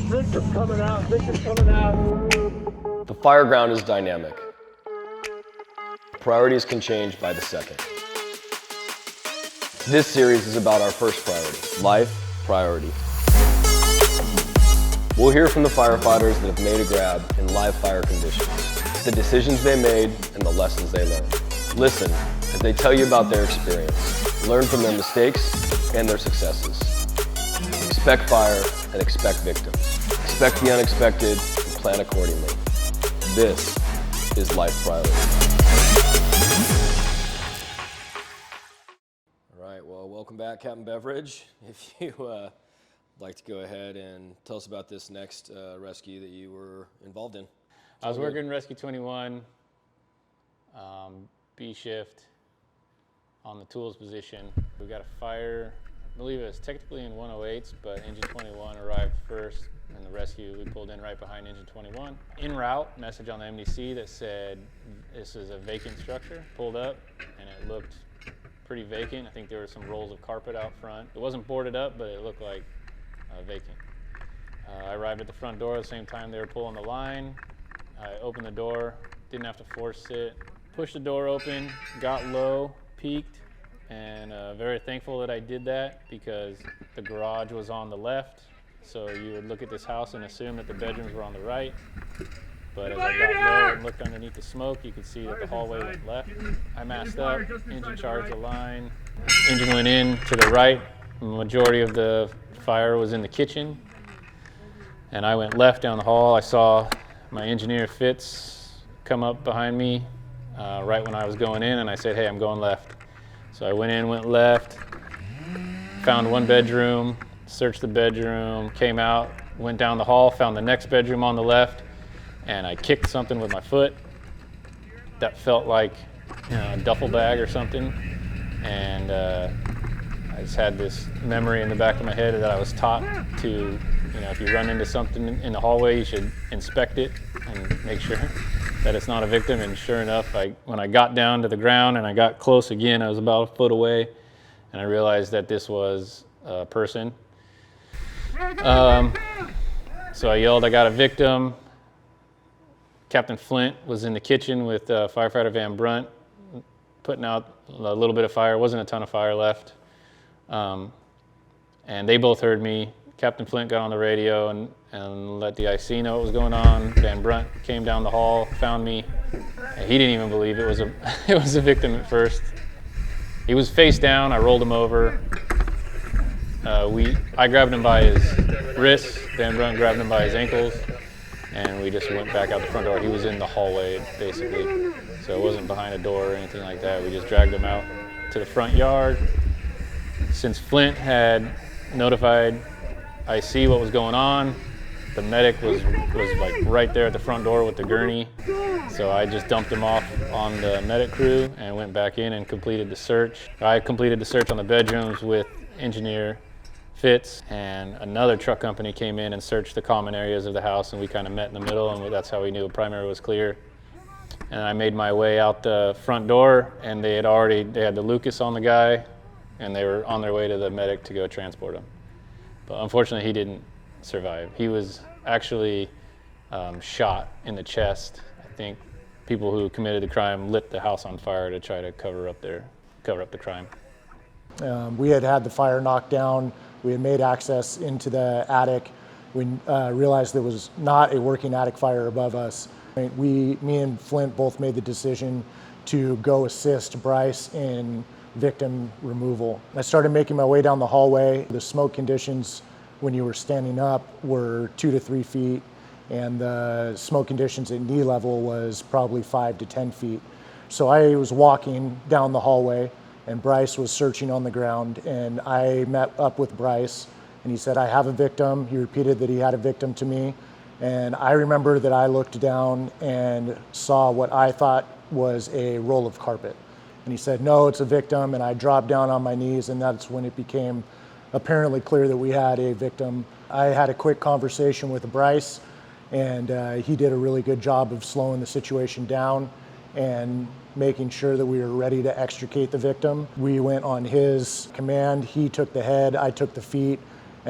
Victim coming out, victim coming out. The fire ground is dynamic. Priorities can change by the second. This series is about our first priority, life priority. We'll hear from the firefighters that have made a grab in live fire conditions, the decisions they made and the lessons they learned. Listen as they tell you about their experience, learn from their mistakes and their successes. Expect fire and expect victims. Expect the unexpected and plan accordingly. This is Life Priority. All right, well, welcome back, Captain Beveridge. If you like to go ahead and tell us about this next rescue that you were involved in. I was working Rescue 21, B shift on the tools position. We got a fire, I believe it was technically in 108s, but engine 21 arrived first and the rescue, we pulled in right behind engine 21. En route, message on the MDC that said this is a vacant structure. Pulled up and it looked pretty vacant. I think there were some rolls of carpet out front. It wasn't boarded up, but it looked like vacant. I arrived at the front door at the same time they were pulling the line. I opened the door, didn't have to force it. Pushed the door open, got low, peeked, and very thankful that I did that because the garage was on the left. So you would look at this house and assume that the bedrooms were on the right. But as I got low and looked underneath the smoke, you could see that the hallway went left. I masked up, engine charged the line. Engine went in to the right. The majority of the fire was in the kitchen. And I went left down the hall. I saw my engineer Fitz come up behind me right when I was going in, and I said, hey, I'm going left. So I went in, went left, found one bedroom, searched the bedroom, came out, went down the hall, found the next bedroom on the left, and I kicked something with my foot that felt like a duffel bag or something. And I just had this memory in the back of my head that I was taught to, if you run into something in the hallway, you should inspect it and make sure that it's not a victim. And sure enough, when I got down to the ground and I got close again, I was about a foot away, and I realized that this was a person. So I yelled, I got a victim. Captain Flint was in the kitchen with firefighter Van Brunt, putting out a little bit of fire. Wasn't a ton of fire left. And they both heard me. Captain Flint got on the radio and let the IC know what was going on. Van Brunt came down the hall, found me. He didn't even believe it was a victim at first. He was face down. I rolled him over. I grabbed him by his wrists. Van Brunt grabbed him by his ankles, and we just went back out the front door. He was in the hallway basically, so it wasn't behind a door or anything like that. We just dragged him out to the front yard. Since Flint had notified IC what was going on, the medic was like right there at the front door with the gurney. So I just dumped him off on the medic crew and went back in and completed the search. I completed the search on the bedrooms with engineer Fitz, and another truck company came in and searched the common areas of the house, and we kind of met in the middle, and that's how we knew a primary was clear. And I made my way out the front door, and they had the Lucas on the guy, and they were on their way to the medic to go transport him. But unfortunately, he didn't survive. He was actually shot in the chest. I think people who committed the crime lit the house on fire to try to cover up the crime. We had the fire knocked down. We had made access into the attic. We realized there was not a working attic fire above us. Me and Flint both made the decision to go assist Bryce in victim removal. I started making my way down the hallway. The smoke conditions when you were standing up were 2 to 3 feet, and the smoke conditions at knee level was probably 5 to 10 feet. So I was walking down the hallway, and Bryce was searching on the ground, and I met up with Bryce, and he said, I have a victim. He repeated that he had a victim to me, and I remember that I looked down and saw what I thought was a roll of carpet. And he said, no, it's a victim, and I dropped down on my knees, and that's when it became apparently clear that we had a victim. I had a quick conversation with Bryce, and he did a really good job of slowing the situation down and making sure that we were ready to extricate the victim. We went on his command. He took the head, I took the feet,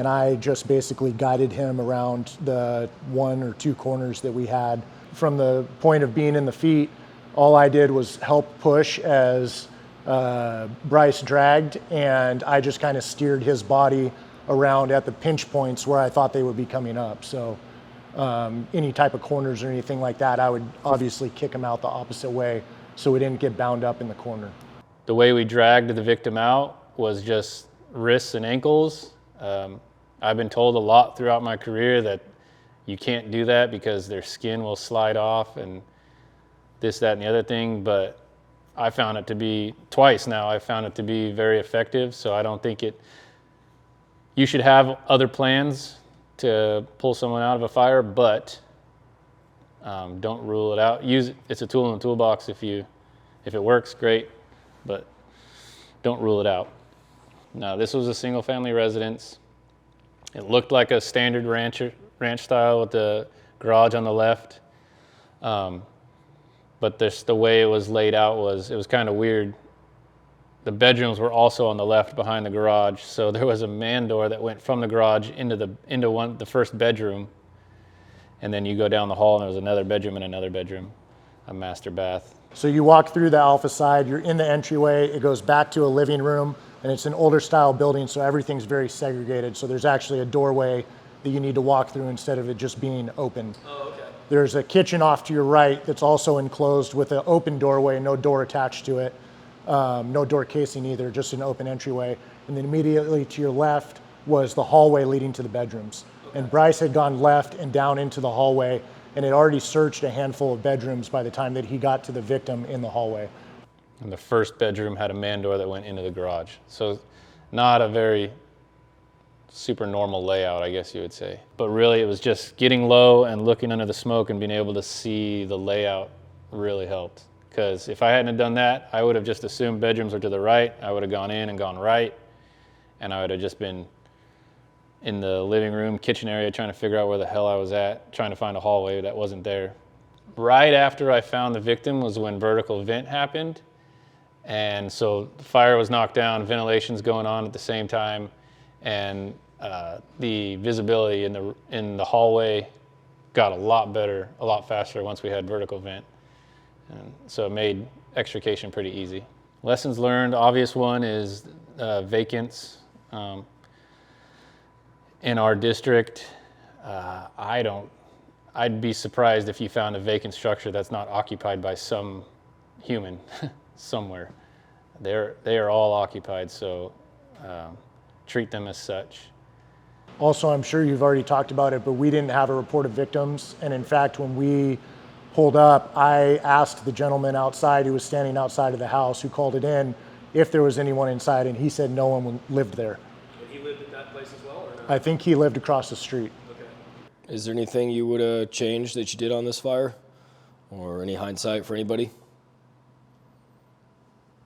and I just basically guided him around the 1 or 2 corners that we had. From the point of being in the feet, all I did was help push as Bryce dragged, and I just kind of steered his body around at the pinch points where I thought they would be coming up. So any type of corners or anything like that, I would obviously kick him out the opposite way so we didn't get bound up in the corner. The way we dragged the victim out was just wrists and ankles. I've been told a lot throughout my career that you can't do that because their skin will slide off and this, that, and the other thing, but I found it to be, twice now, I found it to be very effective, so I don't think you should have other plans to pull someone out of a fire, but don't rule it out. It's a tool in the toolbox. If it works, great, but don't rule it out. Now, this was a single-family residence. It looked like a standard ranch style with the garage on the left, but the way it was laid out it was kind of weird. The bedrooms were also on the left behind the garage, so there was a man door that went from the garage into the first bedroom, and then you go down the hall and there was another bedroom and another bedroom, a master bath. So you walk through the alpha side, you're in the entryway, it goes back to a living room, and it's an older style building, so everything's very segregated. So there's actually a doorway that you need to walk through instead of it just being open. Oh, okay. There's a kitchen off to your right that's also enclosed with an open doorway, no door attached to it. No door casing either, just an open entryway. And then immediately to your left was the hallway leading to the bedrooms. Okay. And Bryce had gone left and down into the hallway and had already searched a handful of bedrooms by the time that he got to the victim in the hallway. And the first bedroom had a man door that went into the garage. So not a very super normal layout, I guess you would say. But really it was just getting low and looking under the smoke and being able to see the layout really helped. Because if I hadn't done that, I would have just assumed bedrooms were to the right. I would have gone in and gone right. And I would have just been in the living room, kitchen area, trying to figure out where the hell I was at, trying to find a hallway that wasn't there. Right after I found the victim was when vertical vent happened. And so the fire was knocked down, ventilation's going on at the same time, and the visibility in the hallway got a lot better, a lot faster once we had vertical vent. And so it made extrication pretty easy. Lessons learned, obvious one is vacants. In our district, I'd be surprised if you found a vacant structure that's not occupied by some human somewhere. They are all occupied, so treat them as such. Also, I'm sure you've already talked about it, but we didn't have a report of victims. And in fact, when we pulled up, I asked the gentleman outside who was standing outside of the house who called it in if there was anyone inside, and he said no one lived there. And he lived at that place as well, or not? I think he lived across the street. Okay. Is there anything you would have changed that you did on this fire? Or any hindsight for anybody?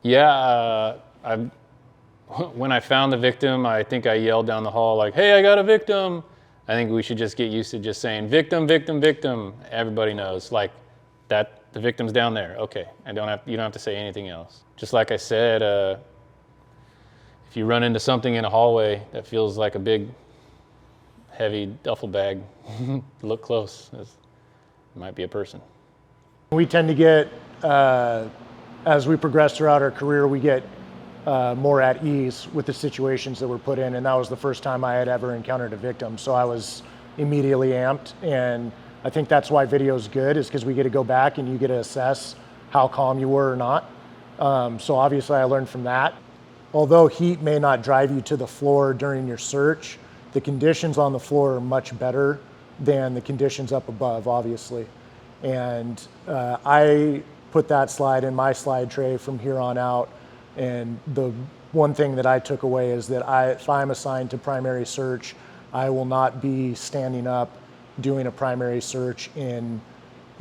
Yeah, when I found the victim, I think I yelled down the hall like, "Hey, I got a victim!" I think we should just get used to just saying victim, victim, victim. Everybody knows like that the victim's down there. Okay, you don't have to say anything else. Just like I said, if you run into something in a hallway that feels like a big, heavy duffel bag, look close. It might be a person. We tend to get, as we progress throughout our career, we get more at ease with the situations that we're put in, and that was the first time I had ever encountered a victim. So I was immediately amped, and I think that's why video is good, is because we get to go back and you get to assess how calm you were or not. So obviously I learned from that. Although heat may not drive you to the floor during your search, the conditions on the floor are much better than the conditions up above, obviously. And I put that slide in my slide tray from here on out. And the one thing that I took away is that if I'm assigned to primary search, I will not be standing up doing a primary search in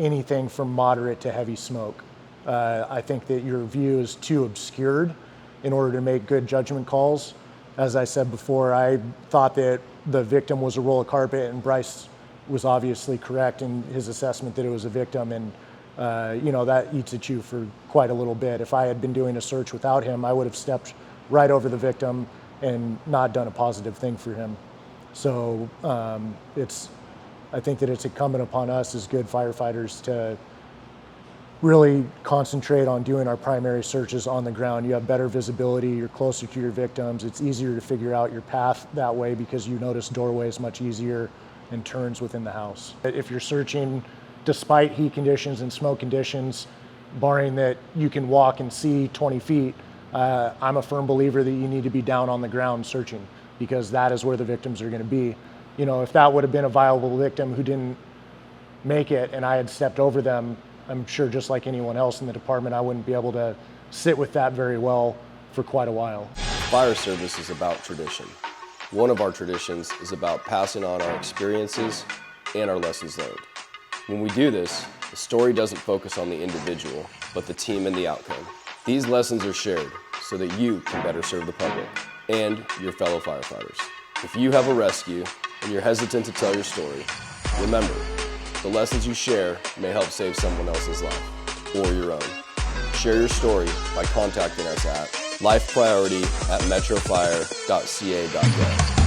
anything from moderate to heavy smoke. I think that your view is too obscured in order to make good judgment calls. As I said before, I thought that the victim was a roll of carpet, and Bryce was obviously correct in his assessment that it was a victim, and that eats at you for quite a little bit. If I had been doing a search without him, I would have stepped right over the victim and not done a positive thing for him. So I think that it's incumbent upon us as good firefighters to really concentrate on doing our primary searches on the ground. You have better visibility, you're closer to your victims, it's easier to figure out your path that way because you notice doorways much easier and turns within the house. If you're searching despite heat conditions and smoke conditions, barring that you can walk and see 20 feet, I'm a firm believer that you need to be down on the ground searching because that is where the victims are going to be. You know, if that would have been a viable victim who didn't make it and I had stepped over them, I'm sure just like anyone else in the department, I wouldn't be able to sit with that very well for quite a while. Fire service is about tradition. One of our traditions is about passing on our experiences and our lessons learned. When we do this, the story doesn't focus on the individual, but the team and the outcome. These lessons are shared so that you can better serve the public and your fellow firefighters. If you have a rescue and you're hesitant to tell your story, remember, the lessons you share may help save someone else's life or your own. Share your story by contacting us at lifepriority@metrofire.ca.gov.